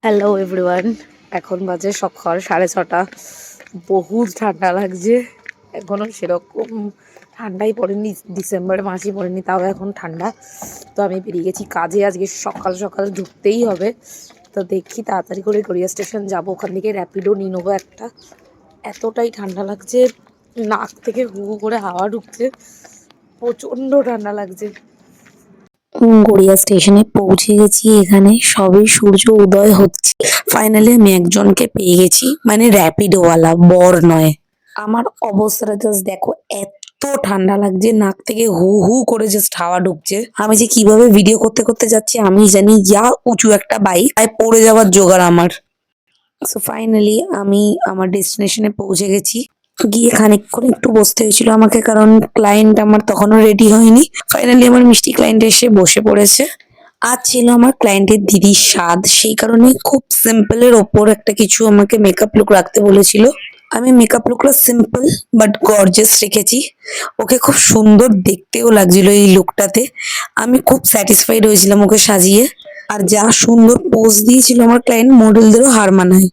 Hello everyone, এখন বাজে সকাল 6:30। বহুত ঠান্ডা লাগছে। এখনো সেরকম ঠান্ডাই পড়েনি, ডিসেম্বর মাসই পড়েনি, তাও এখন ঠান্ডা। তো আমি বেরিয়ে গেছি কাজে, আজকে সকাল সকাল ঢুকতেই হবে। তো দেখি তাড়াতাড়ি করে গড়িয়া স্টেশন যাব, ওখান থেকে র্যাপিডো নিয়ে নেবো একটা। এতটাই ঠান্ডা লাগছে, নাক থেকে হু হু করে হাওয়া ঢুকছে, প্রচণ্ড ঠান্ডা লাগছে। গড়িয়া স্টেশনে পৌঁছে গেছি, এখানে সবে সূর্য উদয় হচ্ছে। ফাইনালি আমি একজনকে পেয়ে গেছি, মানে র্যাপিডোওয়ালা, বর নয়। আমার অবস্থাটা জাস্ট দেখো, এত ঠান্ডা লাগছে, নাক থেকে হু হু করে জাস্ট হাওয়া ঢুকছে। আমি যে কিভাবে ভিডিও করতে করতে যাচ্ছি আমি জানি, যা উঁচু একটা বাইক, তাই পড়ে যাওয়ার জোগাড় আমার। সো ফাইনালি আমি আমার ডেস্টিনেশনে পৌঁছে গেছি। গিয়ে খানিকক্ষণ একটু বসতে হয়েছিল আমাকে, কারণ ক্লায়েন্ট আমার তখনও রেডি হয়নি। ফাইনালি আমার মিষ্টি ক্লায়েন্ট এসে বসে পড়েছে। আজ ছিল আমার ক্লায়েন্টের দিদির স্বাদ, সেই কারণে খুব সিম্পলের ওপর একটা কিছু আমাকে মেকআপ লুক রাখতে বলেছিল। আমি মেকআপ লুকটা সিম্পল বাট গর্জিয়াস রেখেছি। ওকে খুব সুন্দর দেখতেও লাগছিল এই লুকটাতে। আমি খুব স্যাটিসফাইড হয়েছিলাম ওকে সাজিয়ে। আর যা সুন্দর পোজ দিয়েছিল আমার ক্লায়েন্ট, মডেলদেরও হার মানায়।